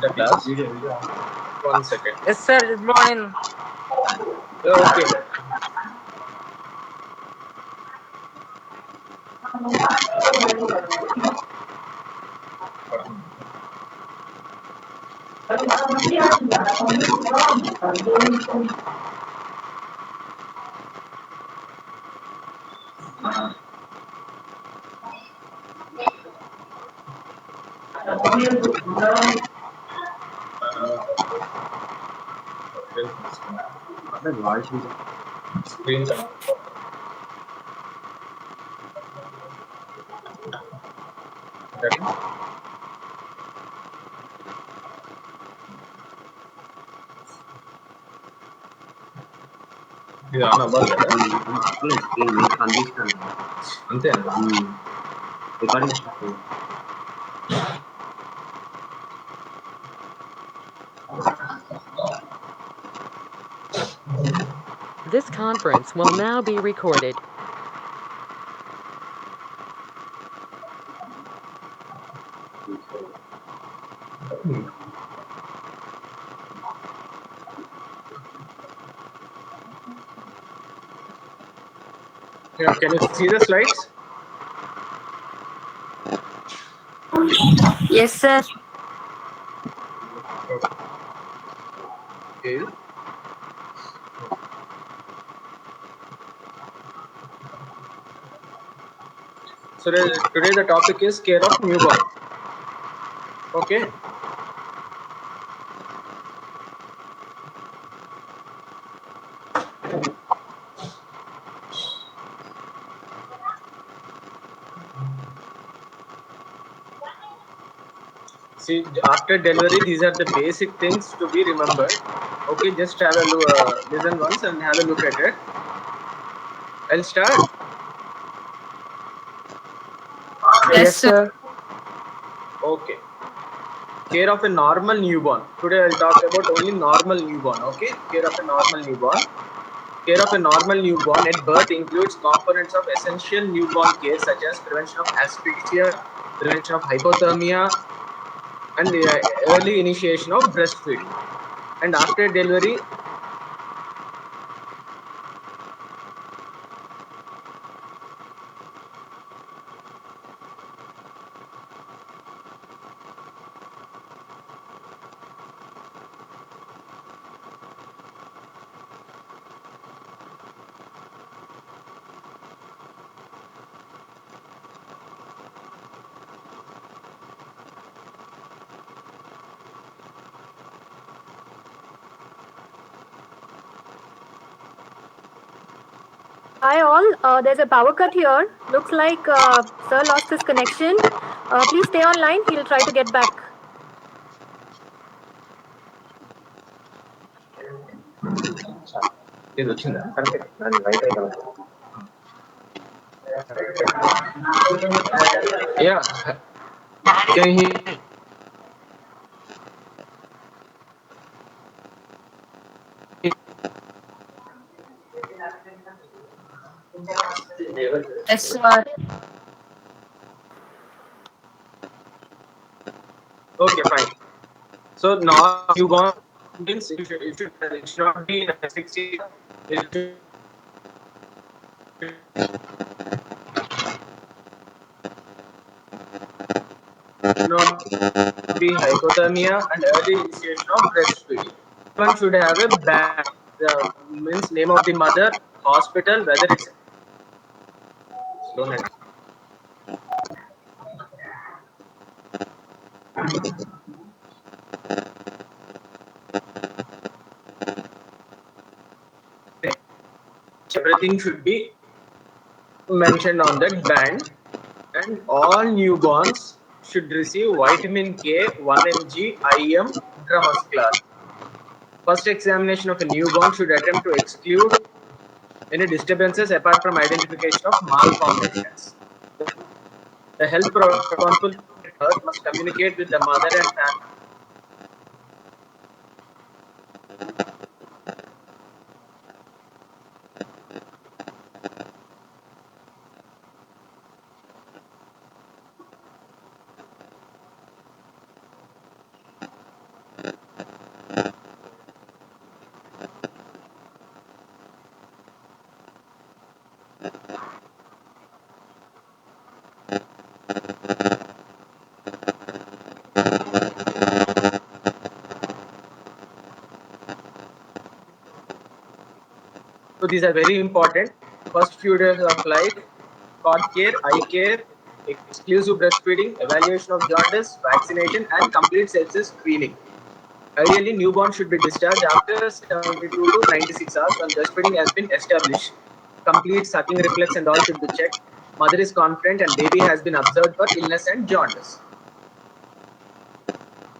The class. 1 second. Yes, sir. Good morning. Okay. Screen time. Okay. ఇది on అవ్వాలి కదా అంతేనా recording This conference will now be recorded. Yeah, can you see the slides? Yes, sir. Okay. So today the topic is care of newborn. Okay. See, after delivery, these are the basic things to be remembered. Okay, just have a listen once and have a look at it. I'll start. Yes, sir. Okay. Care of a normal newborn. Today I'll talk about only normal newborn. Okay, care of a normal newborn. Care of a normal newborn at birth includes components of essential newborn care such as prevention of asphyxia, prevention of hypothermia, and the early initiation of breastfeeding. And after delivery, Hi all. There's a power cut here. Looks like sir lost his connection. Please stay online. He'll try to get back. ఇది వచ్చిందా Yeah. Can you hear me? Yes, sir. Okay, fine. So now newborn means it should not be in asphyxia. It should not be hypothermia and early initiation of breastfeeding. One should have a band. The means name of the mother, hospital, whether it's slow net. Everything should be mentioned on that band, and all newborns should receive vitamin K 1 mg IM intramuscular. First examination of a newborn should attempt to exclude any disturbances apart from identification of malformations. The health responsible at birth must communicate with the mother and family. these are very important. First few days of life, cot care, eye care, exclusive breastfeeding, evaluation of jaundice, vaccination, and complete sepsis screening. Ideally, newborn should be discharged after 72 to 96 hours when breastfeeding has been established. Complete sucking reflex and all should be checked. Mother is confident and baby has been observed for illness and jaundice.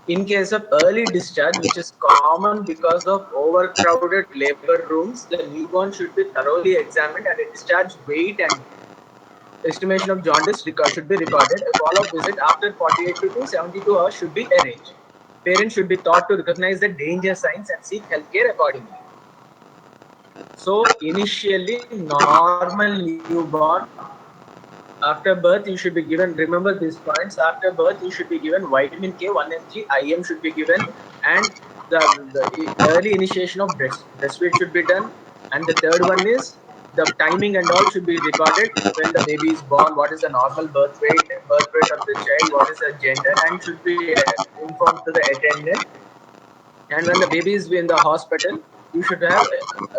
In case of early discharge, which is common because of overcrowded labor rooms, the newborn should be thoroughly examined and a discharge weight and estimation of jaundice should be recorded. A follow-up visit after 48 to 72 hours should be arranged. Parents should be taught to recognize the danger signs and seek healthcare accordingly. So initially, normal newborn, after birth you should be given, remember these points, after birth you should be given vitamin K 1 mg IM should be given, and the early initiation of breastfeed should be done. And the third one is the timing and all should be recorded when the baby is born, what is the normal birth weight of the child, what is the gender, and should be informed to the attendant. And when the baby is in the hospital, you should have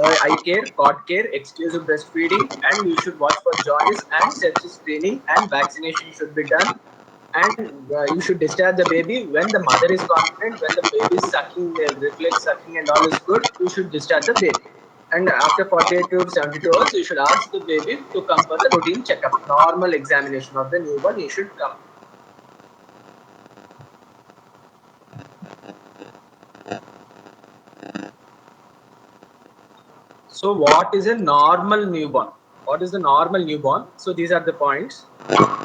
eye care, cot care, exclusive breastfeeding, and you should watch for jaundice and sepsis screening, and vaccination should be done. And you should discharge the baby when the mother is confident, when the baby is sucking, the reflex sucking and all is good, you should discharge the baby. And after 48 to 72 hours, you should ask the baby to come for the routine checkup. Normal examination of the newborn, you should come. So what is a normal newborn? What is the normal newborn? So these are the points.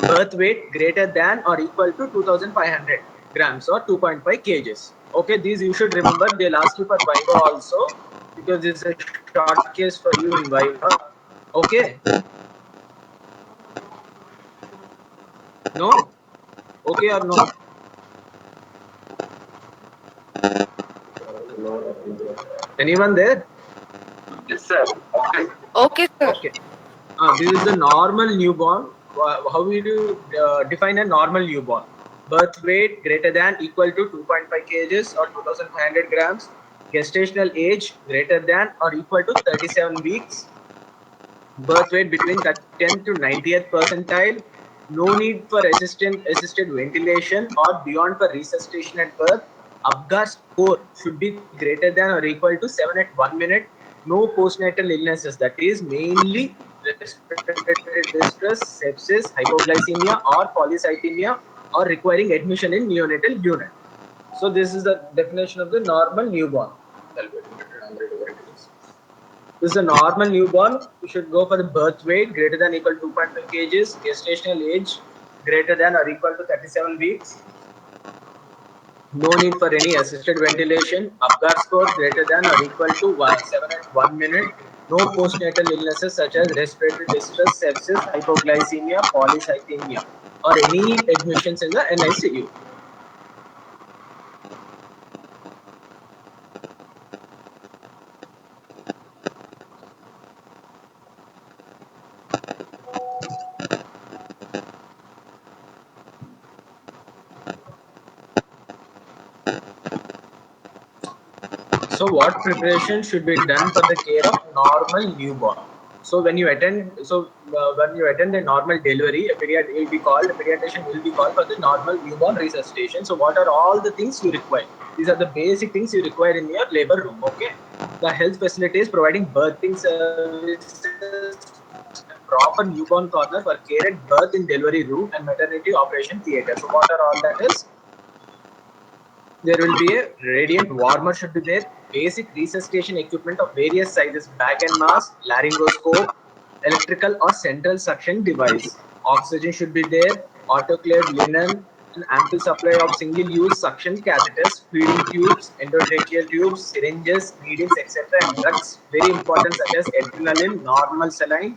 Birth weight greater than or equal to 2500 grams or 2.5 kgs. Okay, these you should remember. They'll ask you for Viva also, because this is a short case for you in Viva. Okay. No? Okay or no? Anyone there? Yes, sir. Okay. Okay, sir. Okay. This is the normal newborn. How will you define a normal newborn? Birth weight greater than equal to 2.5 kgs or 2500 grams. Gestational age greater than or equal to 37 weeks. Birth weight between 10th to 90th percentile. No need for assisted ventilation or beyond for resuscitation at birth. Apgar score should be greater than or equal to 7 at 1 minute. No postnatal illnesses, that is mainly respiratory distress, sepsis, hypoglycemia or polycythemia, or requiring admission in neonatal unit. So this is the definition of the normal newborn. This is a normal newborn. You should go for the birth weight greater than or equal to 2.5 kgs, gestational age greater than or equal to 37 weeks. No need for any assisted ventilation. Apgar score greater than or equal to 7 at 1 minute. No postnatal illnesses such as respiratory distress, sepsis, hypoglycemia, polycythemia, or any admissions in the NICU. So what preparation should be done for the care of normal newborn? So when you attend, a normal delivery, a pediatrician will be called for the normal newborn resuscitation. So what are all the things you require? These are the basic things you require in your labor room. Okay, the health facilities providing birthing services, proper newborn corner for care at birth in delivery room and maternity operation theatre. So what are all that is? There will be a radiant warmer should be there, basic resuscitation equipment of various sizes, bag and mask, laryngoscope, electrical or central suction device. Oxygen should be there, autoclaved linen, an ample supply of single-use suction catheters, feeding tubes, endotracheal tubes, syringes, needles, etc. and drugs, very important, such as adrenaline, normal saline.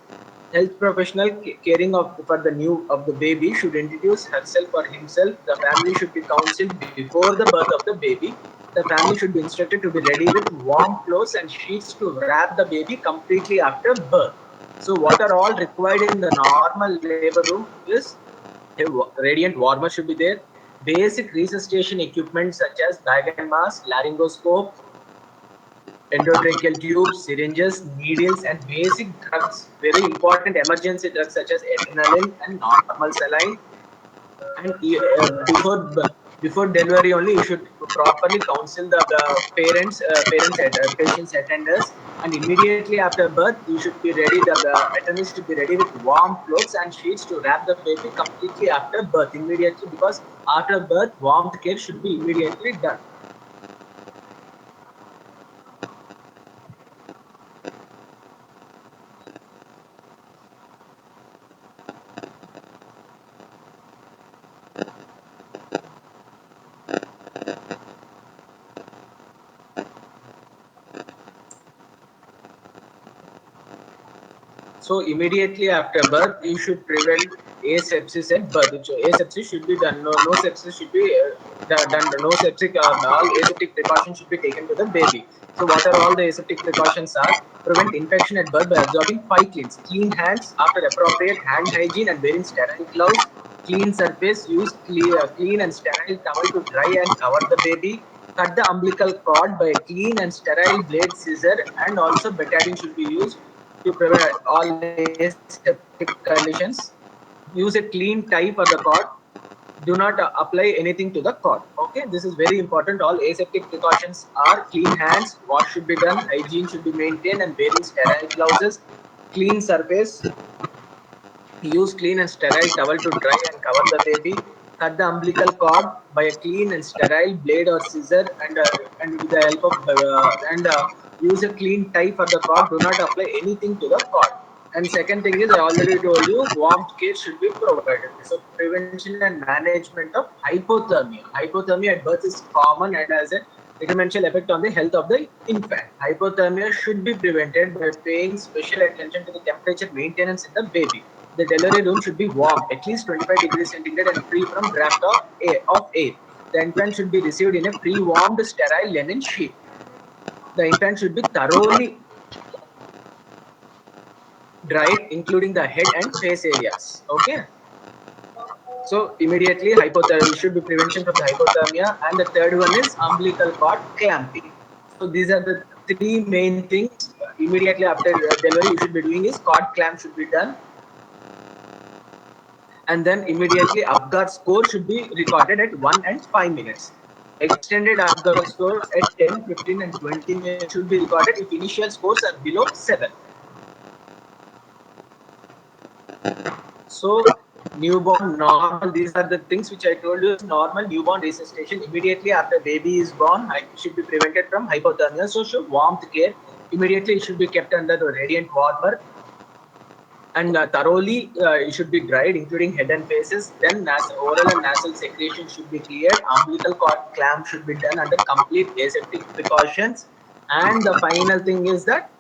Health professional caring for the baby should introduce herself or himself. The family should be counseled before the birth of the baby. The family should be instructed to be ready with warm clothes and sheets to wrap the baby completely after birth. So what are all required in the normal labor room is a radiant warmer should be there, basic resuscitation equipment such as bag and mask, laryngoscope, endotracheal tubes, syringes, needles, and basic drugs, very important emergency drugs such as adrenaline and normal saline. And before delivery only, you should properly counsel the patients attenders, and immediately after birth you should be ready, the attendants should be ready with warm clothes and sheets to wrap the baby completely after birth immediately, because after birth warmth care should be immediately done. So immediately after birth, you should prevent asepsis at birth. So asepsis should be done. No sepsis should be done. No septic. All aseptic precautions should be taken to the baby. So what are all the aseptic precautions are? Prevent infection at birth by absorbing 5 cleans. Clean hands after appropriate hand hygiene and wearing sterile gloves. Clean surface. Use clean and sterile towel to dry and cover the baby. Cut the umbilical cord by a clean and sterile blade scissor, and also betadine should be used to prevent all aseptic conditions. Use a clean tie for the cord. Do not apply anything to the cord. Okay, this is very important. All aseptic precautions are clean hands, wash should be done, hygiene should be maintained, and wearing sterile gloves, clean surface. Use clean and sterile towel to dry and cover the baby. Cut the umbilical cord by a clean and sterile blade or scissor, and with the help of use a clean tie for the cord. Do not apply anything to the cord. And second thing is, I already told you, warmth care should be provided. So prevention and management of hypothermia. Hypothermia at birth is common and has a detrimental effect on the health of the infant. Hypothermia should be prevented by paying special attention to the temperature maintenance in the baby. The delivery room should be warm, at least 25 degrees centigrade, and free from draft of air. The infant should be received in a pre-warmed sterile linen sheet. The infant should be thoroughly dried, including the head and face areas. Okay. So immediately hypothermia should be prevention from the hypothermia, and the third one is umbilical cord clamping. So these are the three main things. Immediately after delivery, you should be doing is cord clamp should be done, and then immediately Apgar score should be recorded at 1 and 5 minutes. Extended Apgar scores at 10, 15, and 20 minutes should be recorded if initial scores are below 7. So newborn normal, these are the things which I told you is normal newborn resuscitation. Immediately after baby is born, it should be prevented from hypothermia. So should warmth care. Immediately it should be kept under the radiant warmer, and thoroughly it should be dried, including head and faces. Then oral and nasal secretion should be cleared. Umbilical cord clamp should be done under complete aseptic precautions. And the final thing is that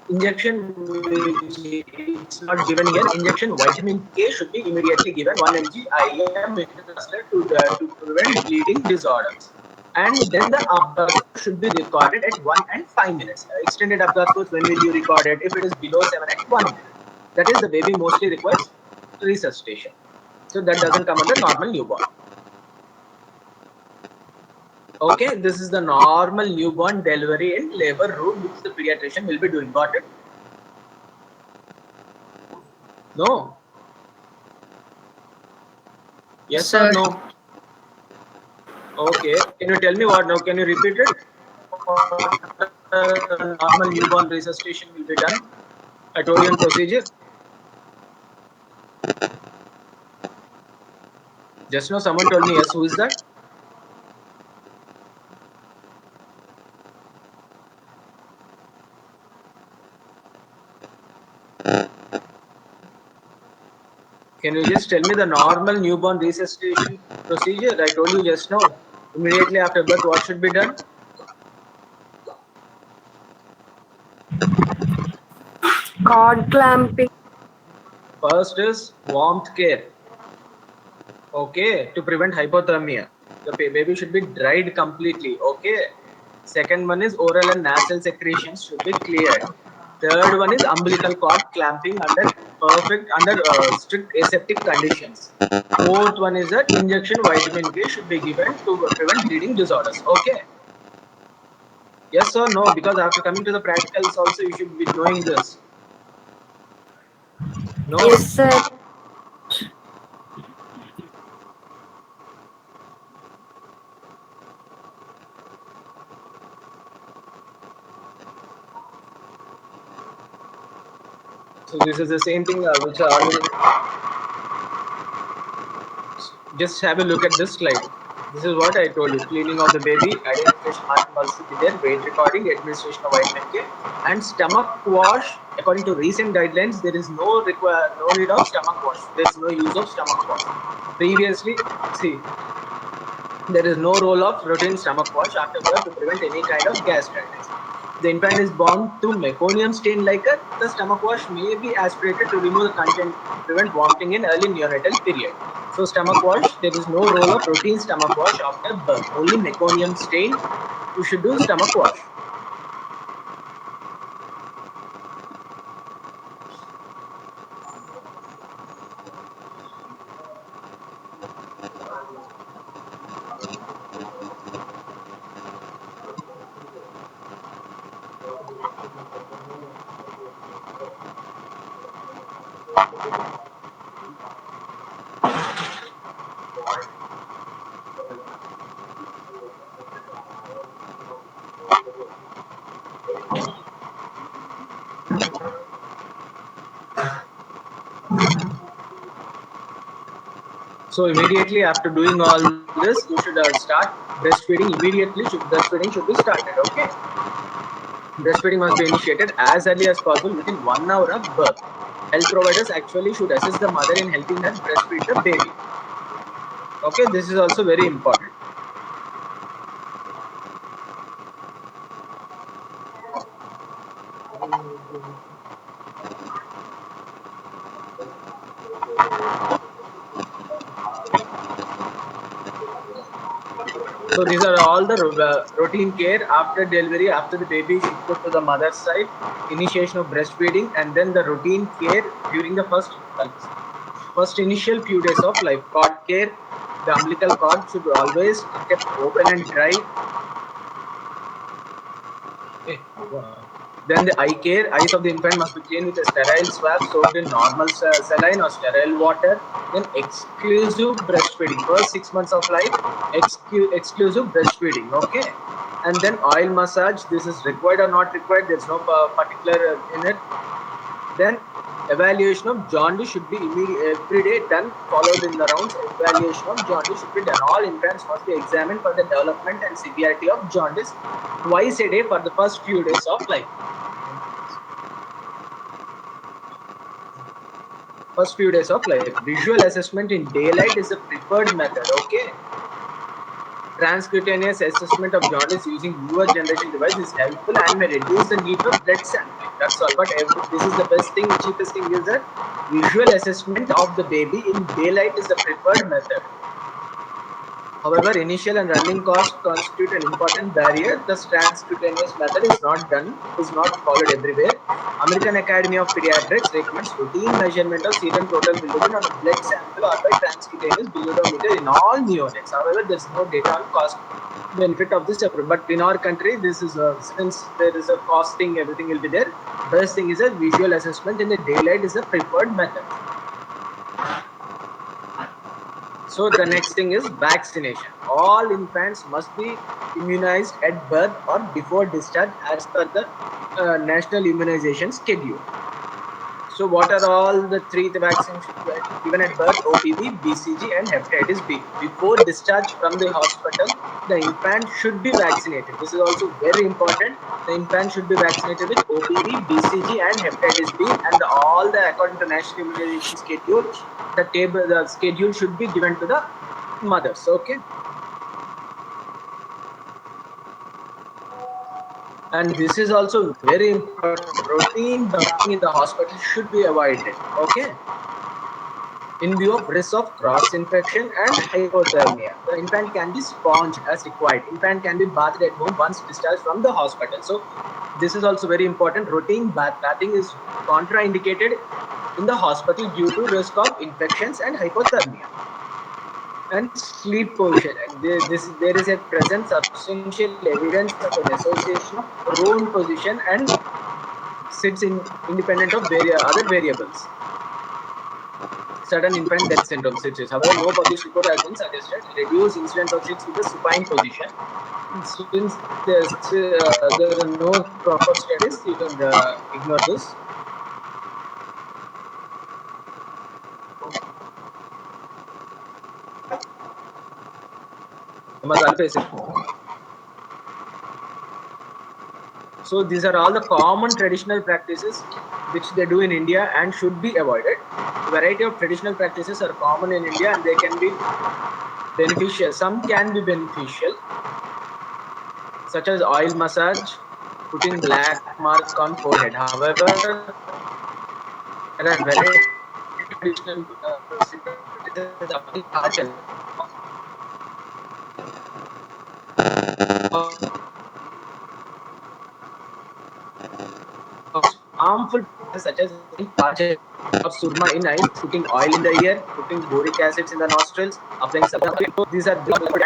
injection, which it's not given here, injection vitamin K should be immediately given 1 mg IM to prevent bleeding disorders. And then the Apgar score should be recorded at 1 and 5 minutes. Extended Apgar scores, when will you record it? If it is below 7, at 1 minute. That is, the baby mostly requires resuscitation. So that doesn't come under normal newborn. Okay, this is the normal newborn delivery in labor room which the pediatrician will be doing. Got it? No? Yes or no? Okay. Can you tell me what now? Can you repeat it? Normal newborn resuscitation will be done. I told you in procedure. Just now someone told me yes. Who is that? Can you just tell me the normal newborn resuscitation procedure? I told you just now. Immediately after birth, what should be done? Cord clamping. First is warmth care. Okay, to prevent hypothermia. The baby should be dried completely. Okay. Second one is oral and nasal secretions should be cleared. Third one is umbilical cord clamping under strict aseptic conditions. Fourth one is that injection vitamin K should be given to prevent bleeding disorders. Okay. Yes or no? Because after coming to the practicals also you should be knowing this. No. Yes, sir. So this is the same thing which I already. Just have a look at this slide. This is what I told you. Cleaning of the baby, identification marking also be there, weight recording, administration of vitamin K, and stomach wash. According to recent guidelines, there is no need of stomach wash. There is no use of stomach wash. Previously, see, there is no role of routine stomach wash after birth to prevent any kind of gastritis. The infant is born to meconium stain liquor. The stomach wash may be aspirated to remove the content to prevent vomiting in early neonatal period. So stomach wash, there is no role of routine stomach wash after birth. Only meconium stain, you should do stomach wash. So immediately after doing all this, you should start breastfeeding. Immediately, breastfeeding should be started. Okay. Breastfeeding must be initiated as early as possible within 1 hour of birth. Health providers actually should assist the mother in helping her breastfeed the baby. Okay, this is also very important. So these are all the routine care after delivery, after the baby is shifted to the mother's side, initiation of breastfeeding, and then the routine care during the first initial few days of life. Cord care, the umbilical cord should always kept open and dry. Okay. Then the eye care, eyes of the infant must be cleaned with a sterile swab soaked in normal saline or sterile water. Then exclusive breastfeeding. First 6 months of life, exclusive breastfeeding. Okay. And then oil massage. This is required or not required. There's no particular in it. Then evaluation of jaundice should be every day done, followed in the rounds. Evaluation of jaundice should be done. All infants must be examined for the development and severity of jaundice twice a day for the first few days of life. First few days of life. Visual assessment in daylight is the preferred method. Okay. Transcutaneous assessment of jaundice using newer generation device is helpful and may reduce the need for blood sampling. That's all. But this is the best thing, cheapest thing is that visual assessment of the baby in daylight is the preferred method. However, initial and running costs constitute an important barrier. The transcutaneous method is not followed everywhere. American Academy of Pediatrics recommends routine measurement of serum total bilirubin on a blood sample or by transcutaneous bilirubimeter in all neonates. However, there's no data on cost benefit of this approach. But in our country, this is since there is a costing, everything will be there. Best thing is a visual assessment in the daylight is the preferred method. So the next thing is vaccination. All infants must be immunized at birth or before discharge as per the national immunization schedule. So what are all the three vaccines given at birth? OPV, BCG and hepatitis B. Before discharge from the hospital, the infant should be vaccinated. This is also very important. The infant should be vaccinated with OPV, BCG and hepatitis B, and all the according to national immunization schedule, the schedule should be given to the mothers. Okay. And this is also very important. Routine birthing in the hospital should be avoided. Okay. In view of risk of cross infection and hypothermia, the infant can be sponged as required. Infant can be bathed at home once discharged from the hospital. So this is also very important. Routine bathing is contraindicated in the hospital due to risk of infections and hypothermia. And sleep position. There is a present substantial evidence of an association of prone position and sits in independent of other variables. Sudden infant death syndrome sits. However, no published report has been suggested reduce incidence of sits with the supine position. Since there are no proper studies, you can ignore this. So these are all the common traditional practices which they do in India and should be avoided. Variety of traditional practices are common in India and they can be beneficial. Some can be beneficial, such as oil massage, putting black mark on forehead. However, there are very traditional practices applying kajal harmful practices such as kajal or surma in eyes, putting oil in the ear, putting boric acids in the nostrils, applying substance. So these are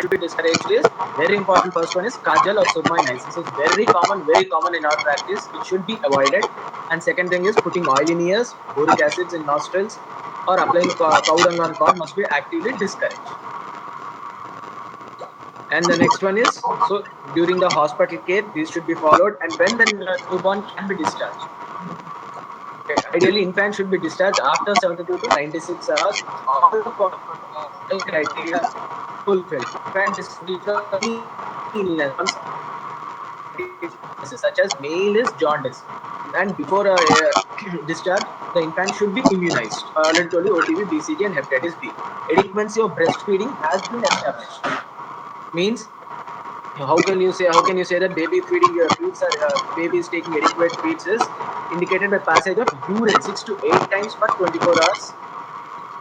should be discouraged. Is very important. First one is kajal or surma in eyes. This is very common in our practice. It should be avoided. And second thing is putting oil in ears, boric acids in nostrils, or applying cow dung on cord must be actively discouraged. And the next one is so during the hospital care, these should be followed. And when the newborn can be discharged. Ideally, infant should be discharged after 72 to 96 hours. All the criteria fulfilled. Infant is free from any illness, such as male is jaundice. And before discharge, the infant should be immunized. I already told you OTB, BCG, and hepatitis B. Adequacy of breastfeeding has been established. Means how can you say that baby feeding feeds are baby is taking adequate feeds is indicated by passage of urine 6 to 8 times per 24 hours,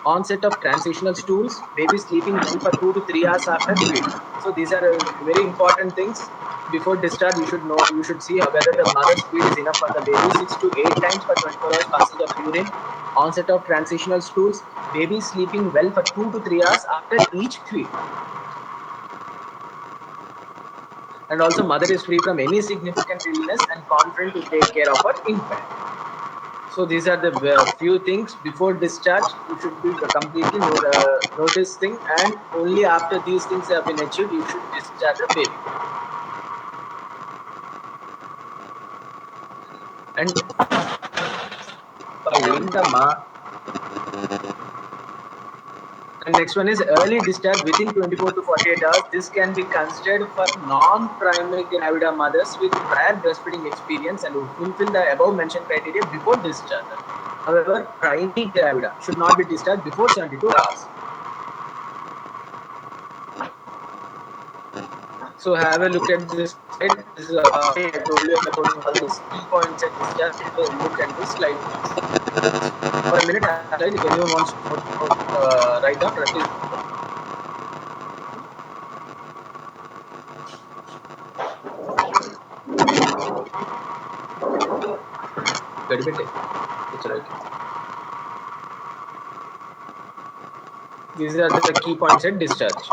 onset of transitional stools, baby sleeping well for 2 to 3 hours after feed. So these are very important things. Before discharge, you should see whether the mother's feed is enough for the baby. 6 to 8 times per 24 hours passage of urine, onset of transitional stools, baby sleeping well for 2 to 3 hours after each feed. And also mother is free from any significant illness and confident to take care of her infant. So these are the few things before discharge. You should be completely notice thing, and only after these things have been achieved, you should discharge the baby. And and next one is early discharge within 24 to 48 hours. This can be considered for non-primary gravida mothers with prior breastfeeding experience and who fulfill the above mentioned criteria before discharge. However, primary gravida should not be discharged before 72 hours. So have a look at this slide. This is I told you about all these key points at discharge. Look at this slide. For a minute, slide. If anyone wants to write down, please. It's right. These are the key points at discharge.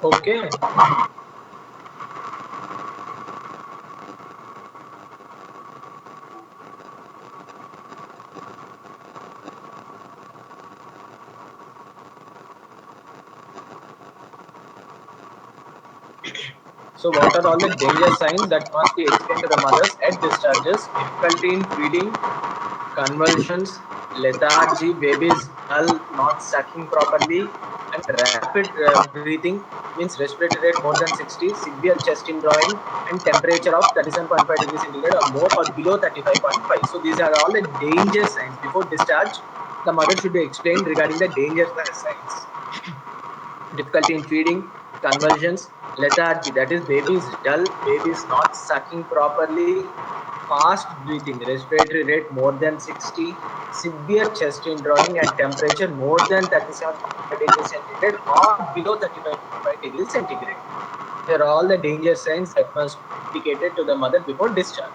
Okay. So what are all the danger signs that must be explained to the mothers at discharges? Difficulty in feeding, convulsions, lethargy, babies dull, not sucking properly, and and rapid breathing means respiratory rate more than 60, severe chest indrawing, and temperature of 37.5 degrees centigrade or more or below 35.5. So these are all the danger signs. Before discharge, the mother should be explained regarding the danger signs. Difficulty in feeding, convulsions, lethargy, that is baby is dull, baby is not sucking properly, fast breathing, respiratory rate more than 60, severe chest indrawing and temperature more than 37.5 degrees centigrade or below 35 degrees centigrade. These are all the danger signs that must be indicated to the mother before discharge.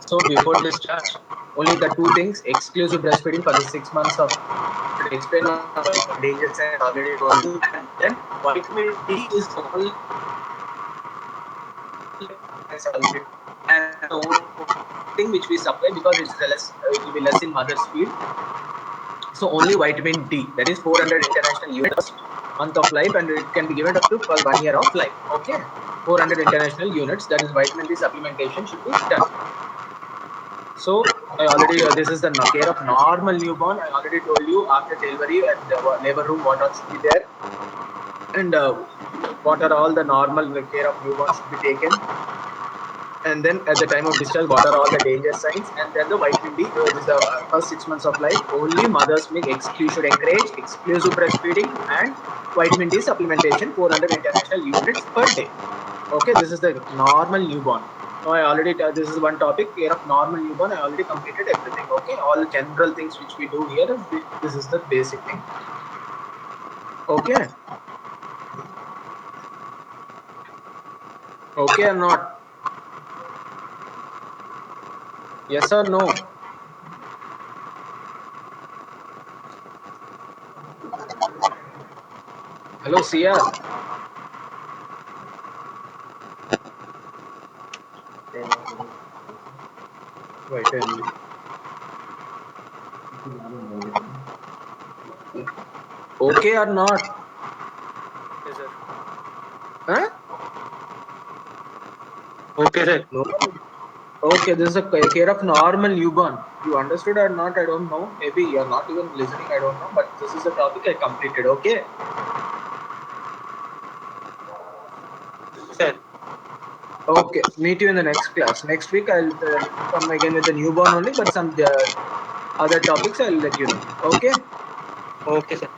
So before discharge, only the two things: exclusive breastfeeding for the 6 months of. Should explain what danger signs already told you, and then vitamin D is the only and the only thing which we supply because it's less, it will be less in mother's feed. So only vitamin D, that is 400 international units month of life, and it can be given up to for 1 year of life. Okay, 400 international units. That is vitamin D supplementation should be done. So I already this is the care of normal newborn. I already told you after delivery at the labor room what all should be there, and what are all the normal care of newborn should be taken. And then at the time of discharge, what are all the danger signs? And then the vitamin D, which is the first 6 months of life. Only mothers make should encourage exclusive breastfeeding and vitamin D supplementation, 400 international units per day. Okay, this is the normal newborn. So I already this is one topic, care of normal newborn. I already completed everything. Okay, all general things which we do here. This is the basic thing. Okay. Okay or not? Yes or no? Hello, CR. Vitamin. Okay or not? Yes, sir. Huh? Okay, sir. No. Okay, this is a care of normal newborn. You understood or not? I don't know. Maybe you're not even listening. I don't know. But this is the topic I completed. Okay. Sir. Okay. Meet you in the next class. Next week I'll come again with the newborn only, but some other topics I'll let you know. Okay. Okay, sir.